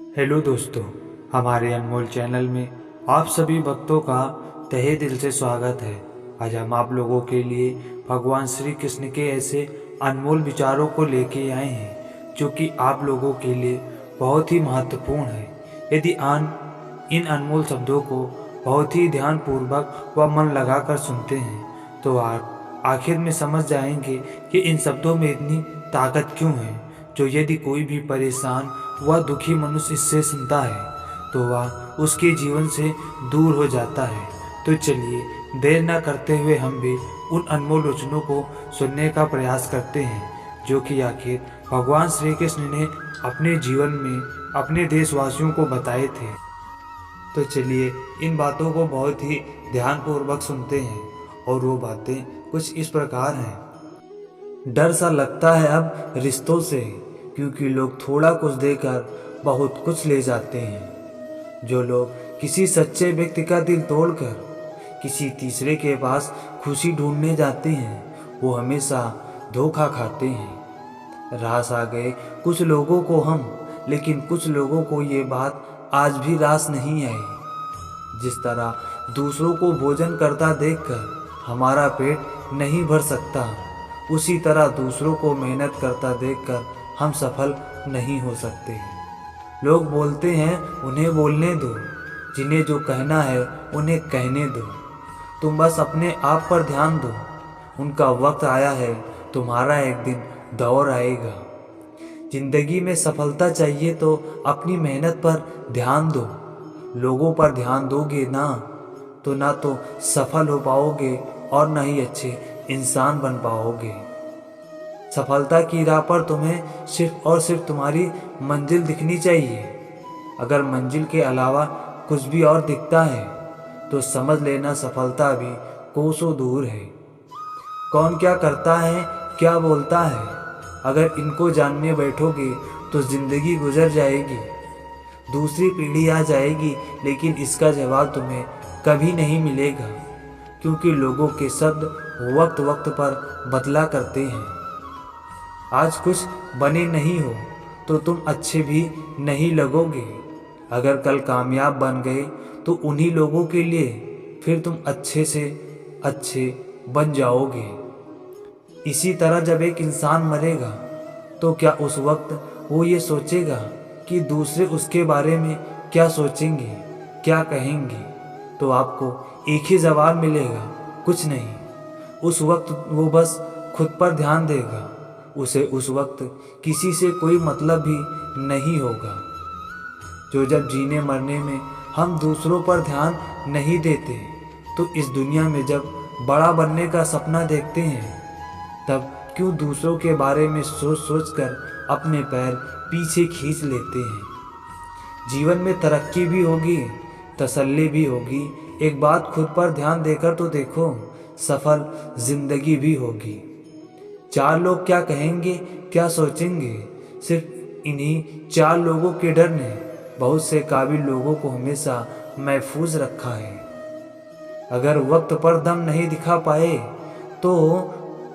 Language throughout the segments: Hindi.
हेलो दोस्तों, हमारे अनमोल चैनल में आप सभी भक्तों का तहे दिल से स्वागत है। आज हम आप लोगों के लिए भगवान श्री कृष्ण के ऐसे अनमोल विचारों को लेके आए हैं जो कि आप लोगों के लिए बहुत ही महत्वपूर्ण है। यदि इन अनमोल शब्दों को बहुत ही ध्यानपूर्वक व मन लगाकर सुनते हैं तो आप आखिर में समझ जाएंगे कि इन शब्दों में इतनी ताकत क्यों है, जो यदि कोई भी परेशान वह दुखी मनुष्य इससे सुनता है तो वह उसके जीवन से दूर हो जाता है। तो चलिए देर न करते हुए हम भी उन अनमोल वचनों को सुनने का प्रयास करते हैं जो कि आखिर भगवान श्री कृष्ण ने अपने जीवन में अपने देशवासियों को बताए थे। तो चलिए इन बातों को बहुत ही ध्यानपूर्वक सुनते हैं और वो बातें कुछ इस प्रकार हैं। डर सा लगता है अब रिश्तों से, क्योंकि लोग थोड़ा कुछ देकर बहुत कुछ ले जाते हैं। जो लोग किसी सच्चे व्यक्ति का दिल तोड़कर किसी तीसरे के पास खुशी ढूंढने जाते हैं वो हमेशा धोखा खाते हैं। रास आ गए कुछ लोगों को हम, लेकिन कुछ लोगों को ये बात आज भी रास नहीं आई। जिस तरह दूसरों को भोजन करता देखकर हमारा पेट नहीं भर सकता, उसी तरह दूसरों को मेहनत करता देखकर हम सफल नहीं हो सकते। लोग बोलते हैं उन्हें बोलने दो, जिन्हें जो कहना है उन्हें कहने दो। तुम बस अपने आप पर ध्यान दो, उनका वक्त आया है, तुम्हारा एक दिन दौर आएगा। जिंदगी में सफलता चाहिए तो अपनी मेहनत पर ध्यान दो। लोगों पर ध्यान दोगे ना तो सफल हो पाओगे और ना ही अच्छे इंसान बन पाओगे। सफलता की राह पर तुम्हें सिर्फ और सिर्फ तुम्हारी मंजिल दिखनी चाहिए। अगर मंजिल के अलावा कुछ भी और दिखता है तो समझ लेना सफलता भी कोसों दूर है। कौन क्या करता है, क्या बोलता है, अगर इनको जानने बैठोगे तो जिंदगी गुजर जाएगी, दूसरी पीढ़ी आ जाएगी, लेकिन इसका जवाब तुम्हें कभी नहीं मिलेगा, क्योंकि लोगों के शब्द वक्त वक्त पर बदला करते हैं। आज कुछ बने नहीं हो तो तुम अच्छे भी नहीं लगोगे। अगर कल कामयाब बन गए तो उन्हीं लोगों के लिए फिर तुम अच्छे से अच्छे बन जाओगे। इसी तरह जब एक इंसान मरेगा तो क्या उस वक्त वो ये सोचेगा कि दूसरे उसके बारे में क्या सोचेंगे, क्या कहेंगे? तो आपको एक ही जवाब मिलेगा, कुछ नहीं। उस वक्त वो बस खुद पर ध्यान देगा। उसे उस वक्त किसी से कोई मतलब भी नहीं होगा। जो जब जीने मरने में हम दूसरों पर ध्यान नहीं देते तो इस दुनिया में जब बड़ा बनने का सपना देखते हैं तब क्यों दूसरों के बारे में सोच सोच कर अपने पैर पीछे खींच लेते हैं। जीवन में तरक्की भी होगी, तसल्ली भी होगी। एक बात खुद पर ध्यान देकर तो देखो, सफल जिंदगी भी होगी। चार लोग क्या कहेंगे, क्या सोचेंगे, सिर्फ इन्हीं चार लोगों के डर ने बहुत से काबिल लोगों को हमेशा महफूज रखा है। अगर वक्त पर दम नहीं दिखा पाए तो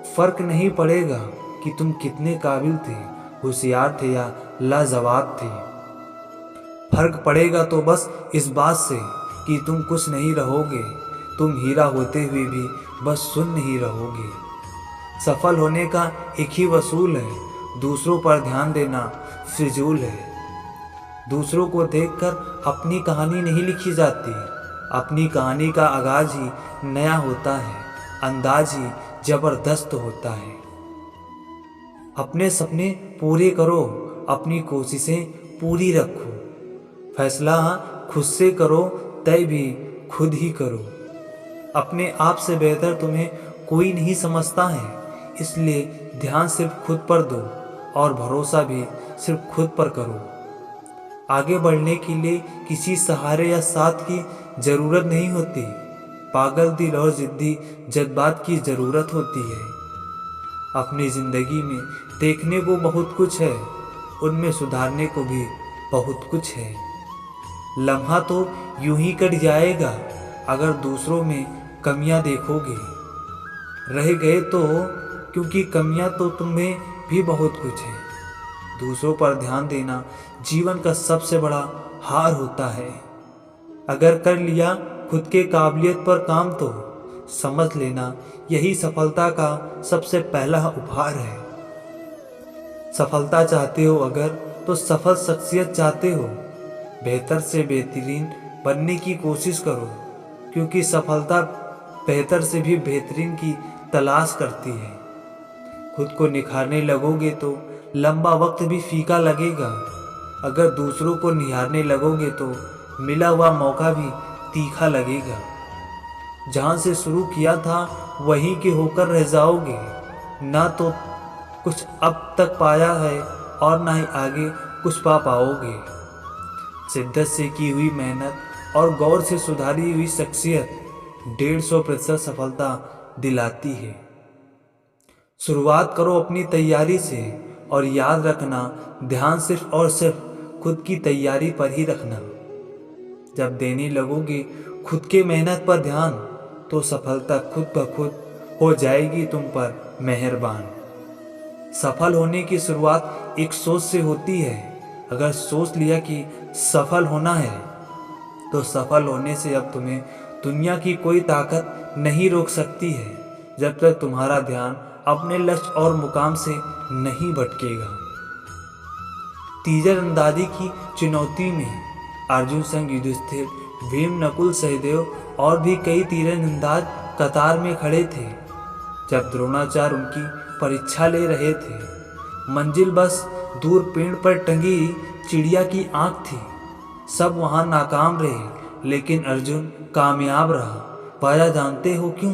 फर्क नहीं पड़ेगा कि तुम कितने काबिल थे, होशियार थे या लाजवाब थे। फर्क पड़ेगा तो बस इस बात से कि तुम कुछ नहीं रहोगे, तुम हीरा होते हुए भी बस सुन्न ही रहोगे। सफल होने का एक ही वसूल है, दूसरों पर ध्यान देना फिजूल है। दूसरों को देखकर अपनी कहानी नहीं लिखी जाती, अपनी कहानी का आगाज ही नया होता है, अंदाज ही जबरदस्त होता है। अपने सपने पूरे करो, अपनी कोशिशें पूरी रखो, फैसला खुद से करो, तय भी खुद ही करो। अपने आप से बेहतर तुम्हें कोई नहीं समझता है, इसलिए ध्यान सिर्फ खुद पर दो और भरोसा भी सिर्फ खुद पर करो। आगे बढ़ने के लिए किसी सहारे या साथ की ज़रूरत नहीं होती, पागल दिल और ज़िद्दी जज्बात की ज़रूरत होती है। अपनी ज़िंदगी में देखने को बहुत कुछ है, उनमें सुधारने को भी बहुत कुछ है। लम्हा तो यूं ही कट जाएगा अगर दूसरों में कमियां देखोगे। रह गए तो क्योंकि कमियां तो तुम्हें भी बहुत कुछ है। दूसरों पर ध्यान देना जीवन का सबसे बड़ा हार होता है। अगर कर लिया खुद के काबिलियत पर काम तो समझ लेना यही सफलता का सबसे पहला उपहार है। सफलता चाहते हो अगर तो सफल शख्सियत चाहते हो, बेहतर से बेहतरीन बनने की कोशिश करो, क्योंकि सफलता बेहतर से भी बेहतरीन की तलाश करती है। खुद को निखारने लगोगे तो लंबा वक्त भी फीका लगेगा। अगर दूसरों को निहारने लगोगे तो मिला हुआ मौका भी तीखा लगेगा। जहाँ से शुरू किया था वहीं के होकर रह जाओगे। ना तो कुछ अब तक पाया है और ना ही आगे कुछ पा पाओगे। शिद्दत से की हुई मेहनत और गौर से सुधारी हुई शख्सियत 150% सफलता दिलाती है। शुरुआत करो अपनी तैयारी से और याद रखना, ध्यान सिर्फ और सिर्फ खुद की तैयारी पर ही रखना। जब देने लगोगे खुद के मेहनत पर ध्यान तो सफलता खुद ब खुद हो जाएगी तुम पर मेहरबान। सफल होने की शुरुआत एक सोच से होती है। अगर सोच लिया कि सफल होना है तो सफल होने से अब तुम्हें दुनिया की कोई ताकत नहीं रोक सकती है, जब तक तुम्हारा ध्यान अपने लक्ष्य और मुकाम से नहीं भटकेगा। तीर अंदाजी की चुनौती में अर्जुन संग युधिष्ठिर, भीम, नकुल, सहदेव और भी कई तीरंदाज कतार में खड़े थे जब द्रोणाचार्य उनकी परीक्षा ले रहे थे। मंजिल बस दूर पेड़ पर टंगी चिड़िया की आंख थी। सब वहां नाकाम रहे लेकिन अर्जुन कामयाब रहा। वजह जानते हो क्यों?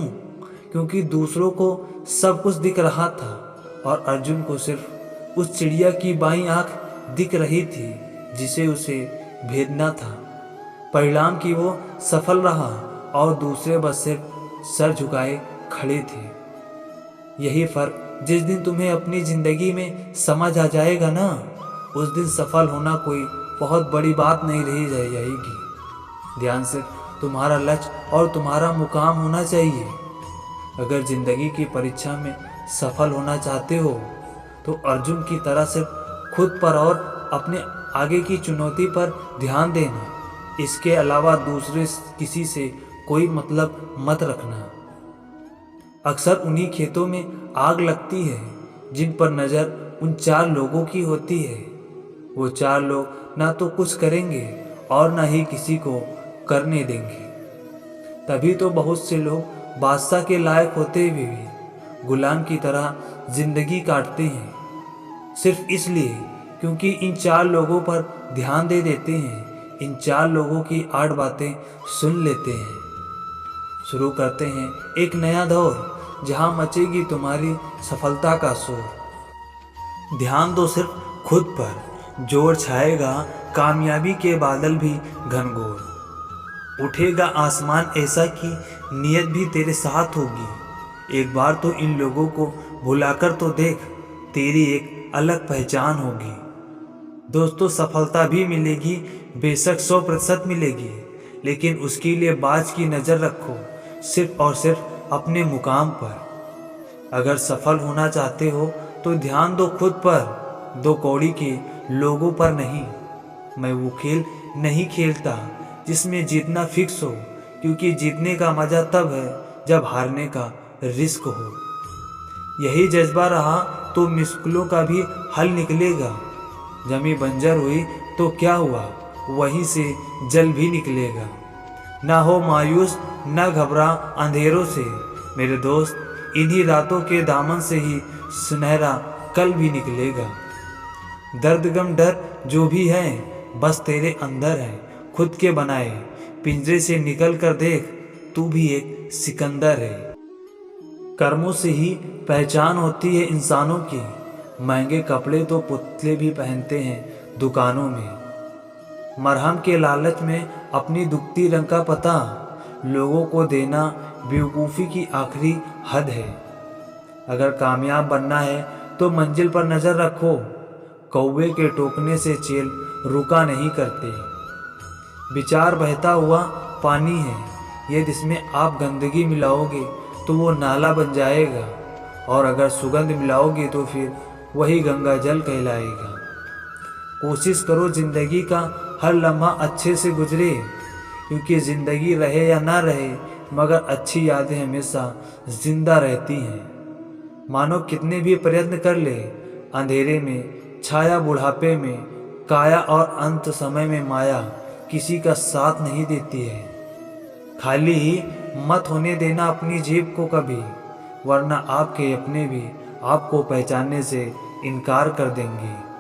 क्योंकि दूसरों को सब कुछ दिख रहा था और अर्जुन को सिर्फ उस चिड़िया की बाईं आंख दिख रही थी जिसे उसे भेदना था। परिणाम कि वो सफल रहा और दूसरे बस सिर्फ सर झुकाए खड़े थे। यही फर्क जिस दिन तुम्हें अपनी जिंदगी में समझ आ जाएगा ना, उस दिन सफल होना कोई बहुत बड़ी बात नहीं रही जाएगी। ध्यान सिर्फ तुम्हारा लक्ष्य और तुम्हारा मुकाम होना चाहिए। अगर जिंदगी की परीक्षा में सफल होना चाहते हो तो अर्जुन की तरह सिर्फ खुद पर और अपने आगे की चुनौती पर ध्यान देना। इसके अलावा दूसरे किसी से कोई मतलब मत रखना। अक्सर उन्हीं खेतों में आग लगती है जिन पर नज़र उन 4 लोगों की होती है। वो 4 लोग ना तो कुछ करेंगे और ना ही किसी को करने देंगे। तभी तो बहुत से लोग बादशाह के लायक होते हुए भी गुलाम की तरह जिंदगी काटते हैं, सिर्फ इसलिए क्योंकि इन 4 लोगों पर ध्यान दे देते हैं, इन 4 लोगों की 8 बातें सुन लेते हैं। शुरू करते हैं एक नया दौर जहां मचेगी तुम्हारी सफलता का शोर। ध्यान दो सिर्फ खुद पर, जोर छाएगा कामयाबी के बादल भी घनघोर। उठेगा आसमान ऐसा कि नियत भी तेरे साथ होगी। एक बार तो इन लोगों को भुलाकर तो देख, तेरी एक अलग पहचान होगी। दोस्तों, सफलता भी मिलेगी, बेशक 100% मिलेगी, लेकिन उसके लिए बाज की नज़र रखो सिर्फ और सिर्फ अपने मुकाम पर। अगर सफल होना चाहते हो तो ध्यान दो खुद पर, 2 कौड़ी के लोगों पर नहीं। मैं वो खेल नहीं खेलता जिसमें जीतना फिक्स हो, क्योंकि जीतने का मज़ा तब है जब हारने का रिस्क हो। यही जज्बा रहा तो मुश्किलों का भी हल निकलेगा। जमी बंजर हुई तो क्या हुआ, वहीं से जल भी निकलेगा। ना हो मायूस, ना घबरा अंधेरों से मेरे दोस्त, इन्हीं रातों के दामन से ही सुनहरा कल भी निकलेगा। दर्द गम डर जो भी है बस तेरे अंदर है, खुद के बनाए। पिंजरे से निकल कर देख, तू भी एक सिकंदर है। कर्मों से ही पहचान होती है इंसानों की। महंगे कपड़े तो पुतले भी पहनते हैं दुकानों में। मरहम के लालच में अपनी दुखती रंग का पता लोगों को देना बेवकूफ़ी की आखिरी हद है। अगर कामयाब बनना है तो मंजिल पर नज़र रखो। कौवे के टोकने से चेल रुका नहीं करते। विचार बहता हुआ पानी है, ये जिसमें आप गंदगी मिलाओगे तो वो नाला बन जाएगा, और अगर सुगंध मिलाओगे तो फिर वही गंगा जल कहलाएगा। कोशिश करो जिंदगी का हर लम्हा अच्छे से गुजरे, क्योंकि ज़िंदगी रहे या ना रहे मगर अच्छी यादें हमेशा जिंदा रहती हैं। मानो कितने भी प्रयत्न कर ले, अंधेरे में छाया बुढ़ापे में काया और अंत समय में माया किसी का साथ नहीं देती है। खाली ही मत होने देना अपनी जेब को कभी, वरना आपके अपने भी आपको पहचानने से इनकार कर देंगे।